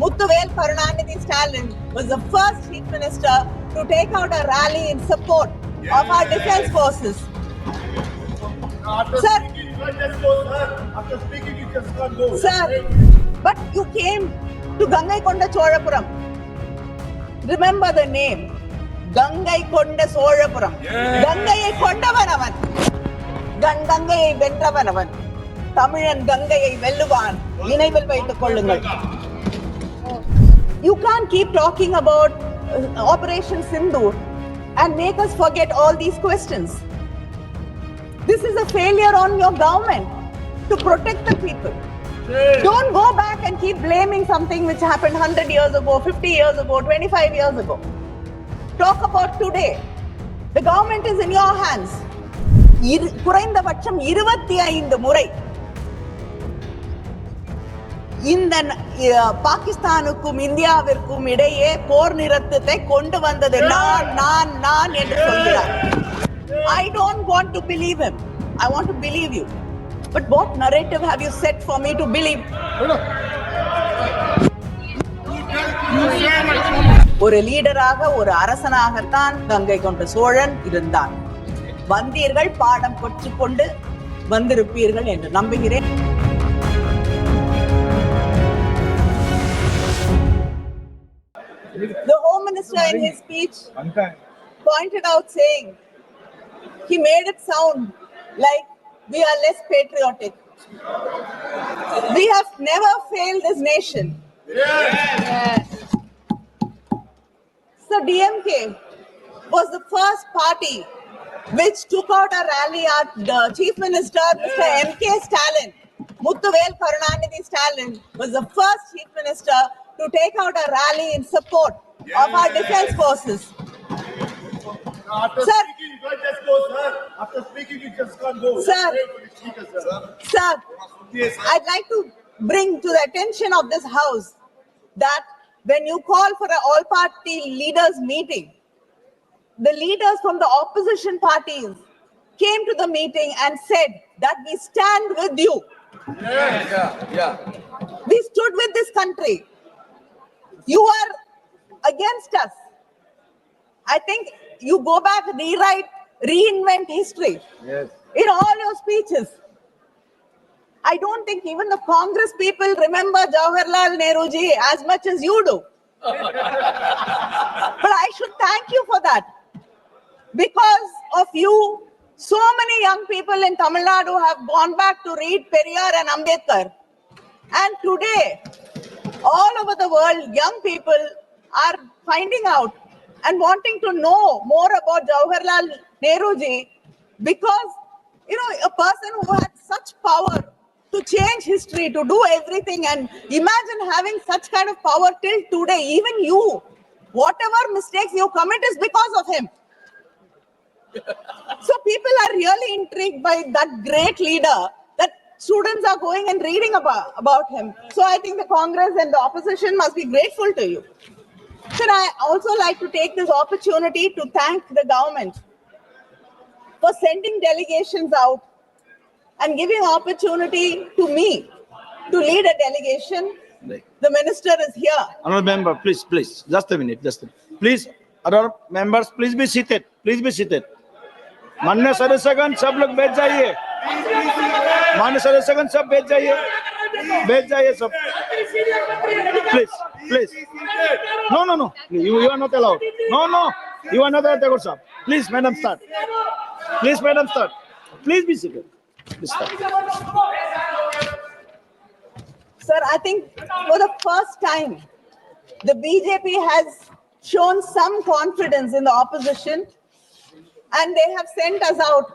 Muthuvel Karunanidhi Stalin was the first chief minister to take out a rally in support of our defense forces. Sir, after speaking, you just can't go. Sir, but you came to Gangaikonda Cholapuram. Remember the name. Gangaikonda Cholapuram. Gangaiயை கொண்டவனவன். கங்கையை வென்றவனவன். தமிழன் கங்கையை வெல்லுவான். நினைவில் வைத்துக் கொள்ளுங்கள். You can't keep talking about Operation Sindoor and make us forget all these questions. This is a failure on your government to protect the people. Don't go back and keep blaming something which happened 100 years ago, 50 years ago, 25 years ago. Talk about today. The government is in your hands. குறைந்தபட்சம் 25 முறை இந்த பாகிஸ்தானுக்கும் இந்தியாவிற்கும் இடையே போர் நிறுத்தத்தை கொண்டு வந்தது நான் என்று சொல்கிறார். I don't want to believe him. I want to believe you. But what narrative have you set for me to believe? ஒரு லீடராக ஒரு அரசனாகத்தான் கங்கை கொண்ட சோழன் இருந்தான். வந்தீர்கள், பாடம் கற்றுக்கொண்டு வந்திருப்பீர்கள் என்று நம்புகிறேன். The Home Minister in his speech pointed out saying, he made it sound like we are less patriotic. We have never failed this nation. Yes. So DMK was the first party which took out a rally at the Chief Minister, Mr. M.K. Stalin. Muthuvel Karunanidhi Stalin was the first Chief Minister to take out a rally in support of our defense forces. After Sir, speaking, you can't just go, sir. After speaking, you just can't go. Sir, sir, I'd like to bring to the attention of this house that when you call for an all-party leaders meeting, the leaders from the opposition parties came to the meeting and said that we stand with you. Yeah. We stood with this country. You are against us. I think you go back, rewrite, reinvent history. Yes. In all your speeches. I don't think even the Congress people remember Jawaharlal Nehruji as much as you do. But I should thank you for that. Because of you, so many young people in Tamil Nadu have gone back to read Periyar and Ambedkar. And today, all over the world, young people are finding out and wanting to know more about Jawaharlal Nehruji because, a person who had such power to change history, to do everything, and imagine having such kind of power till today, even you, whatever mistakes you commit is because of him. So people are really intrigued by that great leader that students are going and reading about him. So I think the Congress and the opposition must be grateful to you. Sir, I also like to take this opportunity to thank the government for sending delegations out and giving opportunity to me to lead a delegation. The minister is here. Honorable member, please, just a minute. Please, other members, please be seated. माननीय सदस्यगण सब लोग बैठ जाइए. माननीय सदस्यगण सब बैठ जाइए सब. Please. No. You are not allowed. No. You are not allowed, sir. Please, madam, start. Please be seated. Please start. Sir, I think for the first time, the BJP has shown some confidence in the opposition and they have sent us out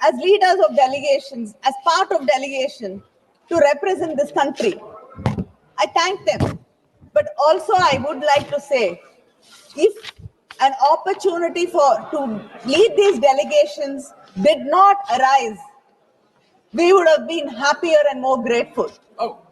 as leaders of delegations, as part of delegation to represent this country. I thank them. But also I would like to say, if an opportunity to lead these delegations did not arise, we would have been happier and more grateful.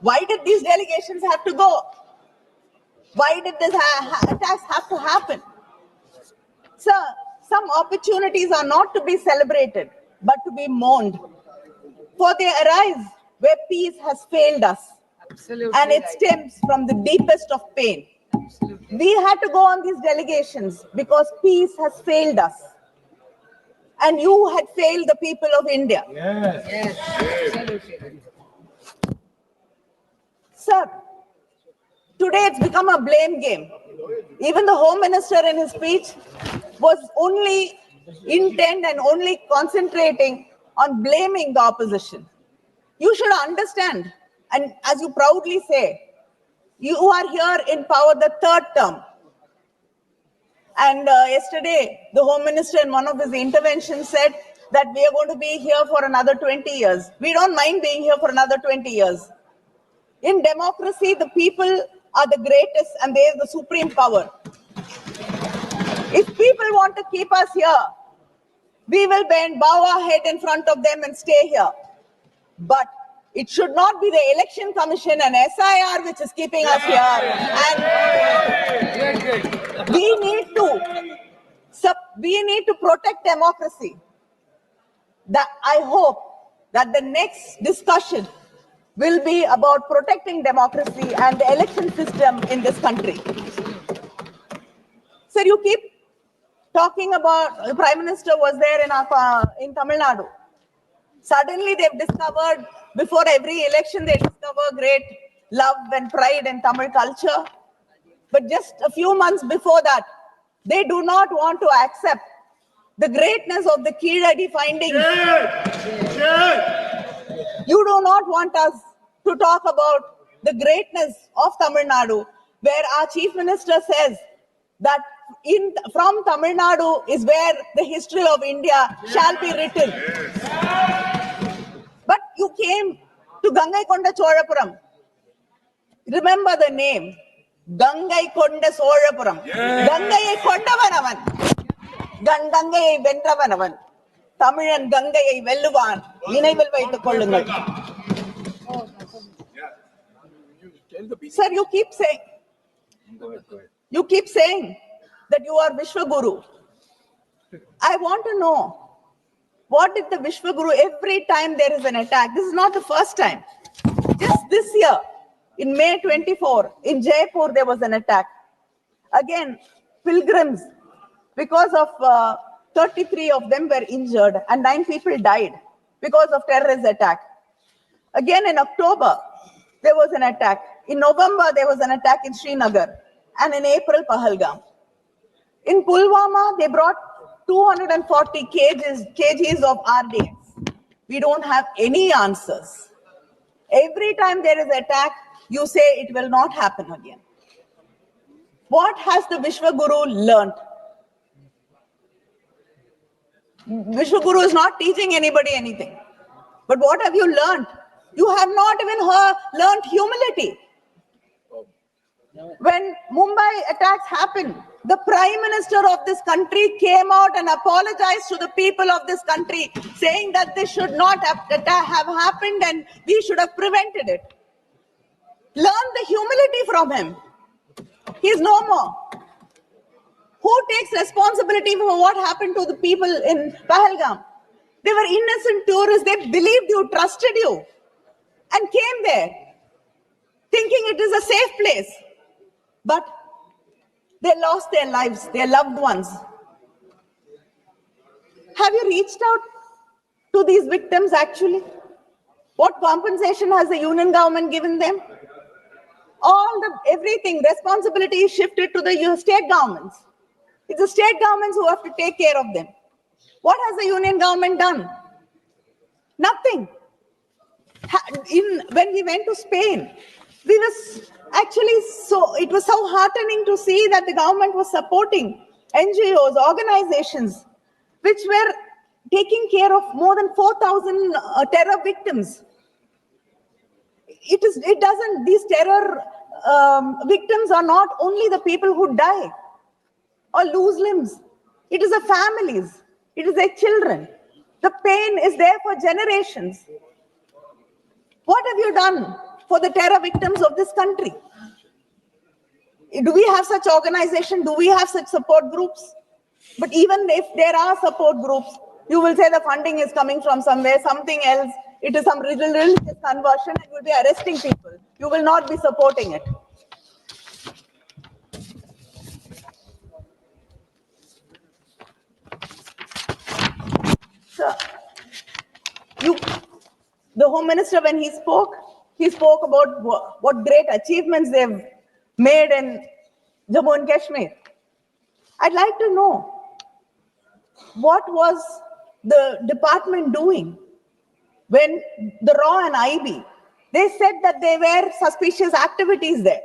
Why did these delegations have to go? Why did this attacks have to happen? Sir, some opportunities are not to be celebrated, but to be mourned. For they arise where peace has failed us. And it stems from the deepest of pain. We had to go on these delegations because peace has failed us. And you had failed the people of India. Sir, today it's become a blame game. Even the Home Minister in his speech was only intent and only concentrating on blaming the opposition. You should understand, and as you proudly say, you are here in power the third term. And yesterday, the Home Minister in one of his interventions said that we are going to be here for another 20 years. We don't mind being here for another 20 years. In democracy, the people are the greatest and they are the supreme power. If people want to keep us here, we will bow our head in front of them and stay here. But it should not be the Election Commission and SIR which is keeping us here. And we need to protect democracy. That I hope that the next discussion will be about protecting democracy and the election system in this country. Sir, you keep talking about the Prime Minister was there in Tamil Nadu. Suddenly they've discovered, before every election, they discover great love and pride in Tamil culture. But just a few months before that, they do not want to accept the greatness of the Keeladi findings. You do not want us to talk about the greatness of Tamil Nadu, where our Chief Minister says that from Tamil Nadu is where the history of India shall be written. But you came to Gangaikonda Cholapuram. Remember the name, Gangaikonda Cholapuram. Gangaiயை கொண்டவனவன், கங்கையை வென்றவனவன், தமிழன் கங்கையை வெல்லுவான், நினைவில் வைத்துக் கொள்ளுங்கள். Sir, you keep saying that you are Vishwaguru. I want to know, what did the Vishwaguru, every time there is an attack, this is not the first time. Just this year, in May 24, in Jaipur, there was an attack. Again, pilgrims, because of 33 of them were injured and 9 people died because of terrorist attack. Again, in October, there was an attack. In November, there was an attack in Srinagar. And in April, Pahalgam. In Pulwama, they brought 240 kgs of RDX. We don't have any answers. Every time there is an attack, you say it will not happen again. What has the Vishwaguru learned? Vishwaguru is not teaching anybody anything. But what have you learned? You have not even learned humility. When Mumbai attacks happened, the Prime Minister of this country came out and apologized to the people of this country, saying that this should not have happened and we should have prevented it. Learn the humility from him. He is no more. Who takes responsibility for what happened to the people in Pahalgam? They were innocent tourists. They believed you, trusted you, and came there thinking it is a safe place. But they lost their lives, their loved ones. Have you reached out to these victims actually? What compensation has the union government given them? Everything, responsibility is shifted to the state governments. It's the state governments who have to take care of them. What has the union government done? Nothing. When we went to Spain, it was so heartening to see that the government was supporting NGOs, organizations, which were taking care of more than 4,000 terror victims. These terror victims are not only the people who die or lose limbs. It is the families. It is their children. The pain is there for generations. What have you done for the terror victims of this country? Do we have such organization? Do we have such support groups? But even if there are support groups, you will say the funding is coming from somewhere, something else. It is some religious conversion and you will be arresting people. You will not be supporting it. So, the Home Minister, when he spoke about what great achievements they've made in Jammu and Kashmir. I'd like to know, what was the department doing when the RAW and IB, they said that there were suspicious activities there.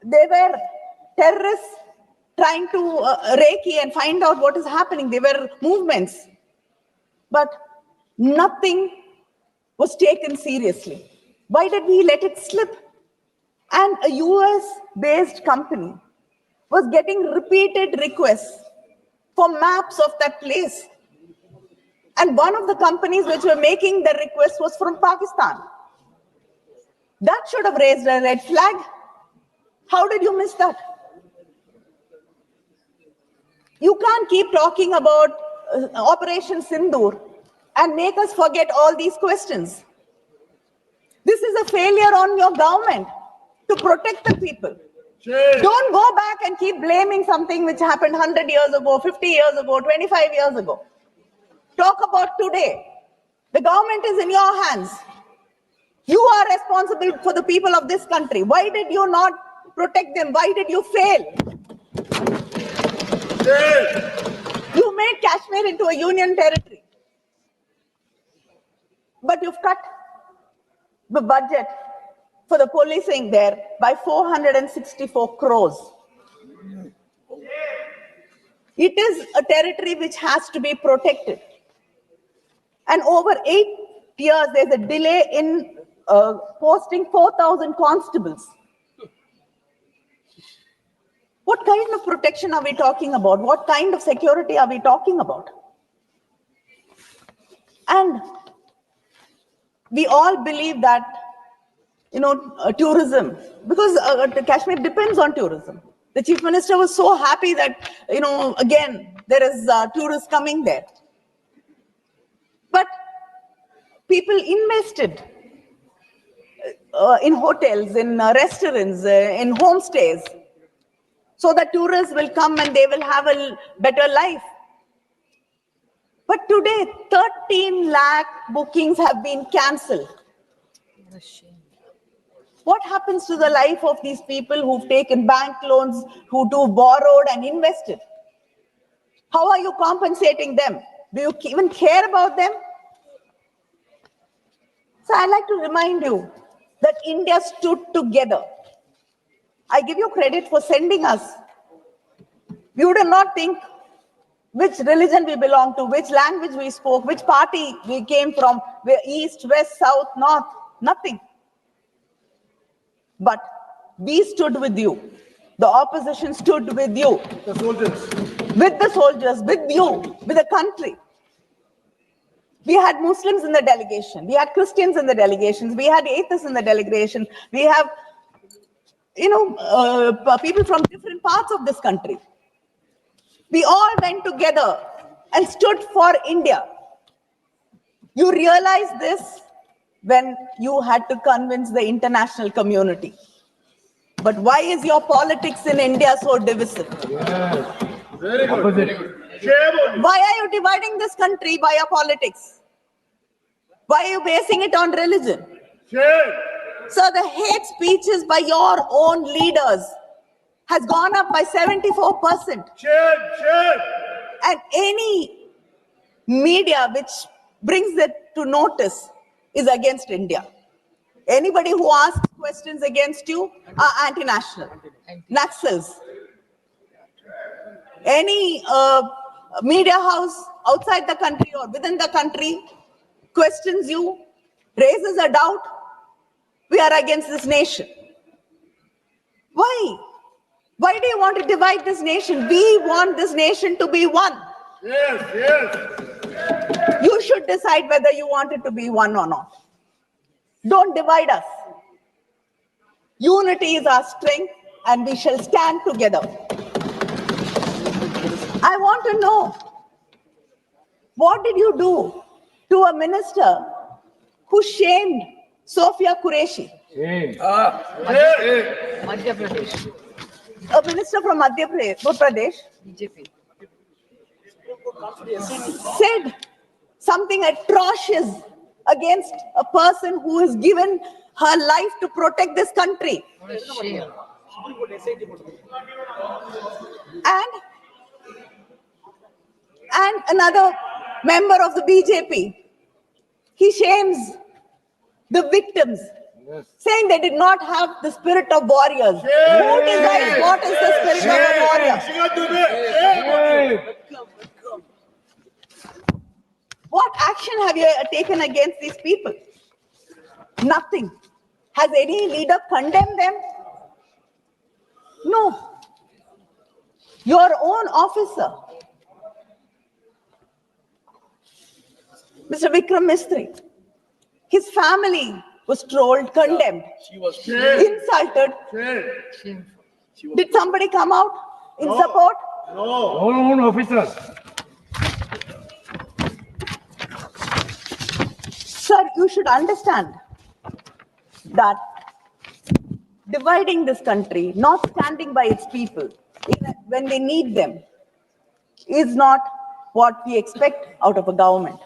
They were terrorists trying to recce and find out what is happening. There were movements. But nothing was taken seriously. Why did we let it slip? And a US-based company was getting repeated requests for maps of that place. And one of the companies which were making the request was from Pakistan. That should have raised a red flag. How did you miss that? You can't keep talking about Operation Sindoor and make us forget all these questions. This is a failure on your government to protect the people. Don't go back and keep blaming something which happened 100 years ago, 50 years ago, 25 years ago. Talk about today. The government is in your hands. You are responsible for the people of this country. Why did you not protect them? Why did you fail? You made Kashmir into a union territory. But you've cut the budget for the policing there by 464 crores. It is a territory which has to be protected. And over 8 years, there's a delay in posting 4,000 constables. What kind of protection are we talking about? What kind of security are we talking about? And we all believe that, tourism, because Kashmir depends on tourism. The Chief Minister was so happy that, again, there is tourists coming there. But people invested in hotels, in restaurants, in homestays, so that tourists will come and they will have a better life. But today, 13 lakh bookings have been cancelled. What happens to the life of these people who've taken bank loans, who do borrowed and invested? How are you compensating them? Do you even care about them? So I'd like to remind you that India stood together. I give you credit for sending us. We would not think which religion we belong to, which language we spoke, which party we came from, where east, west, south, north, nothing. But we stood with you. The opposition stood with you. The soldiers. With the soldiers, with you, with the country. We had Muslims in the delegation. We had Christians in the delegations. We had atheists in the delegation. We have, people from different parts of this country. We all went together and stood for India. You realize this when you had to convince the international community. But why is your politics in India so divisive? Yes. Very good. Why are you dividing this country by your politics? Why are you basing it on religion? So the hate speeches by your own leaders has gone up by 74%. And any media which brings it to notice is against India. Anybody who asks questions against you are anti-national, Naxals. Any media house outside the country or within the country questions you, raises a doubt, we are against this nation. Why? Why do you want to divide this nation? We want this nation to be one. Yes. You should decide whether you want it to be one or not. Don't divide us. Unity is our strength, and we shall stand together. I want to know, what did you do to a minister who shamed Sophia Qureshi? Madhya Pradesh. A minister from Madhya Pradesh BJP. said something atrocious against a person who has given her life to protect this country. What a shame. And another member of the BJP, he shames the victims, saying they did not have the spirit of warriors. Who decides what is the spirit of a warrior? What action have you taken against these people? Nothing. Has any leader condemned them? No. Your own officer, Mr. Vikram Mistry, his family was trolled, condemned, insulted. Shameful. Did somebody come out in support? Our own officers. Sir, you should understand that dividing this country, not standing by its people when they need them, is not what we expect out of a government.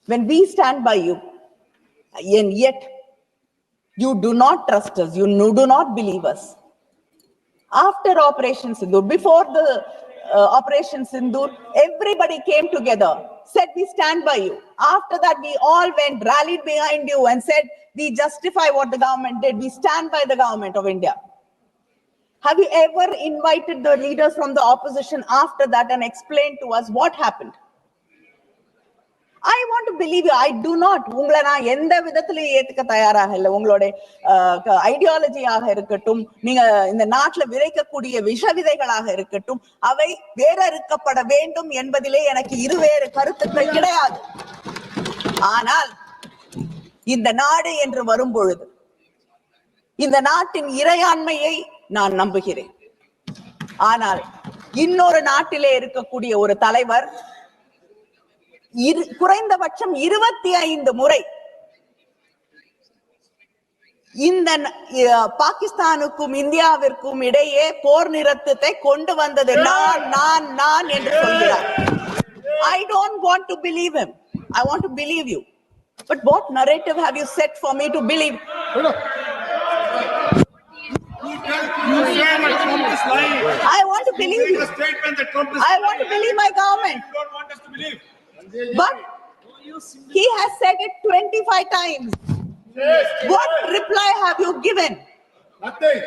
When we stand by you, and yet you do not trust us, you do not believe us. After Operation Sindoor, before the Operation Sindoor, everybody came together, said we stand by you. After that, we all went, rallied behind you and said, we justify what the government did. We stand by the government of India. Have you ever invited the leaders from the opposition after that and explained to us what happened? I want to believe you. I do not. உங்களை நான் எந்த விதத்திலையும் ஏத்துக்க தயாராக இல்லை. உங்களுடைய ஐடியாலஜியாக இருக்கட்டும், நீங்க இந்த நாட்டுல விதைக்கக்கூடிய விஷ விதைகளாக இருக்கட்டும், அவை வேறறுக்கப்பட வேண்டும் என்பதிலே எனக்கு இருவேறு கருத்துக்கள் கிடையாது. ஆனால் இந்த நாடு என்று வரும் பொழுது இந்த நாட்டின் இறையாண்மையை நான் நம்புகிறேன். ஆனால் இன்னொரு நாட்டிலே இருக்கக்கூடிய ஒரு தலைவர் குறைந்தபட்சம் 25 முறை இந்த பாகிஸ்தானுக்கும் இந்தியாவிற்கும் இடையே போர் நிறுத்தத்தை கொண்டு வந்தது நான் என்று சொல்கிறார். I don't want to believe him. I want to believe you. But what narrative have you set for me to believe? I want to believe you. I want to believe my government. You don't want us to believe. But he has said it 25 times. What reply have you given? Nothing.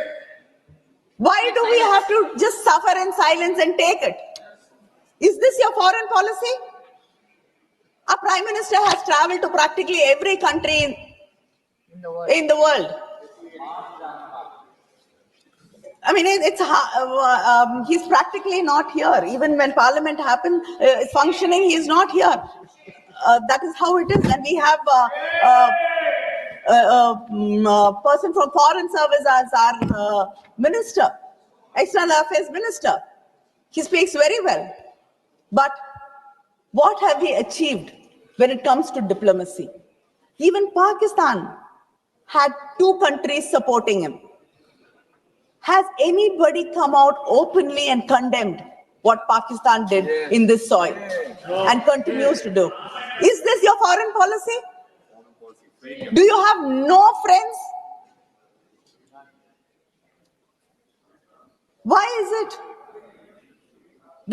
Why do we have to just suffer in silence and take it? Is this your foreign policy? Our Prime Minister has traveled to practically every country in the world. I mean, he's practically not here. Even when Parliament is functioning, he is not here. That is how it is. And we have a person from Foreign Service as our minister, External Affairs Minister. He speaks very well. But what have we achieved when it comes to diplomacy? Even Pakistan had 2 countries supporting him. Has anybody come out openly and condemned what Pakistan did in this soil and continues to do? Is this your foreign policy? Do you have no friends? Why is it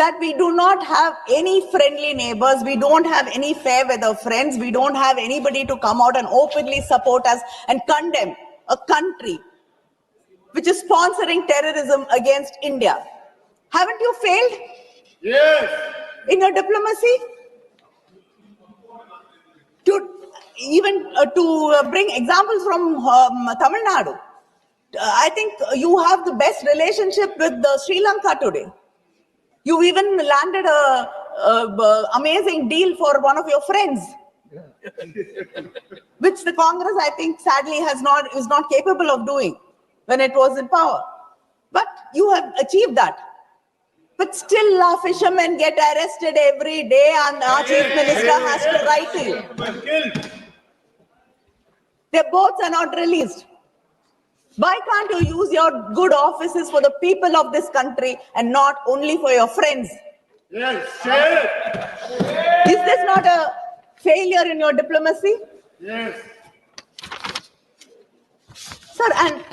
that we do not have any friendly neighbors, we don't have any fair weather friends, we don't have anybody to come out and openly support us and condemn a country which is sponsoring terrorism against India? Haven't you failed? Yes. In your diplomacy? To bring examples from Tamil Nadu, I think you have the best relationship with Sri Lanka today. You even landed a amazing deal for one of your friends, which the Congress, I think, sadly is not capable of doing when it was in power. But you have achieved that. But still, our fishermen get arrested every day and our chief minister has to write to you. Their boats are not released. Why can't you use your good offices for the people of this country and not only for your friends? Yes, share. Is this not a failure in your diplomacy? Yes. Sir, and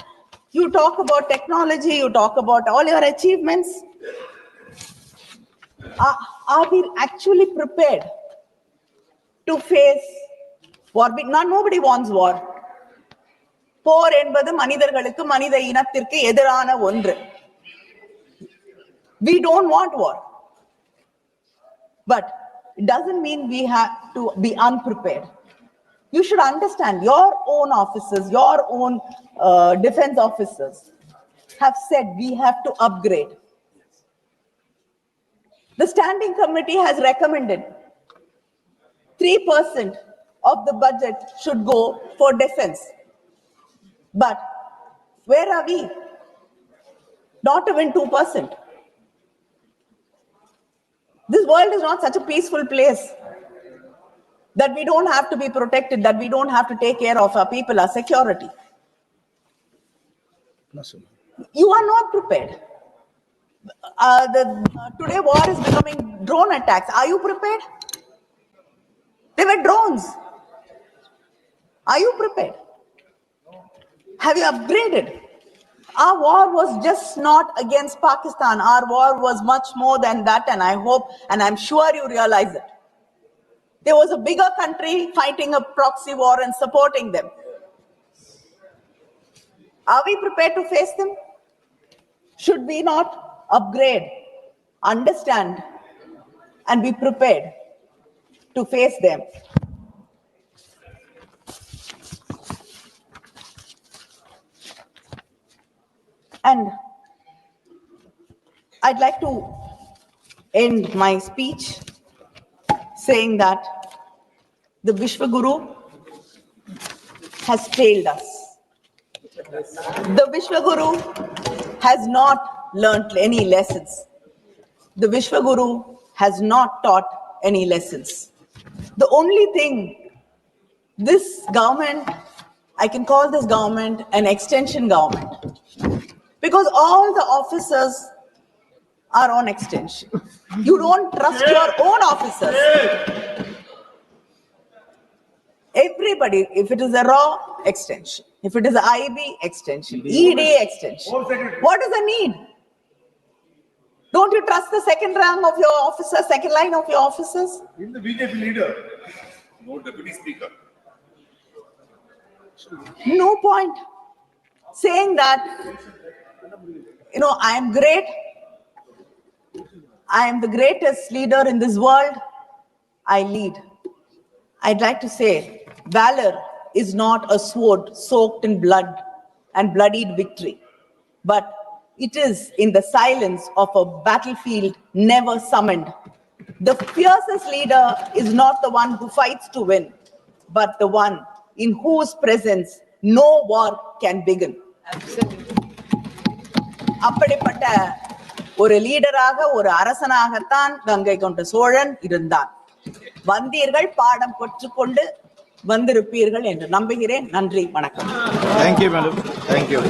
you talk about technology, you talk about all your achievements. Are we actually prepared to face war? Nobody wants war. போர் என்பது மனிதர்களுக்கு மனித இனத்திற்கு எதிரான ஒன்று. We don't want war. But it doesn't mean we have to be unprepared. You should understand your own officers, your own defense officers have said we have to upgrade. The standing committee has recommended 3% of the budget should go for defense. But where are we? Not even 2%. This world is not such a peaceful place that we don't have to be protected, that we don't have to take care of our people, our security. You are not prepared. Today war is becoming drone attacks. Are you prepared? They were drones. Are you prepared? Have you upgraded? Our war was just not against Pakistan. Our war was much more than that, and I hope and I'm sure you realize it. There was a bigger country fighting a proxy war and supporting them. Are we prepared to face them? Should we not upgrade, understand, and be prepared to face them? And I'd like to end my speech saying that the Vishwaguru has failed us. The Vishwaguru has not learnt any lessons. The Vishwaguru has not taught any lessons. The only thing this government, I can call this government an extension government, because all the officers are on extension. You don't trust your own officers. Everybody, if it is a raw, extension. If it is a IB, extension. ED, extension. What is the need? Don't you trust the second rank of your officers, second line of your officers? In the BJP leader, no deputy speaker. No point saying that, I am great. I am the greatest leader in this world. I lead. I'd like to say, valor is not a sword soaked in blood and bloodied victory, but it is in the silence of a battlefield never summoned. The fiercest leader is not the one who fights to win, but the one in whose presence no war can begin. அப்படிப்பட்ட ஒரு லீடராக, ஒரு அரசனாகத்தான் கங்கை கொண்ட சோழன் இருந்தான். வந்தீர்கள், பாடம் கற்றுக்கொண்டு வந்திருப்பீர்கள் என்று நம்புகிறேன். நன்றி, வணக்கம். Thank you, madam. Thank you.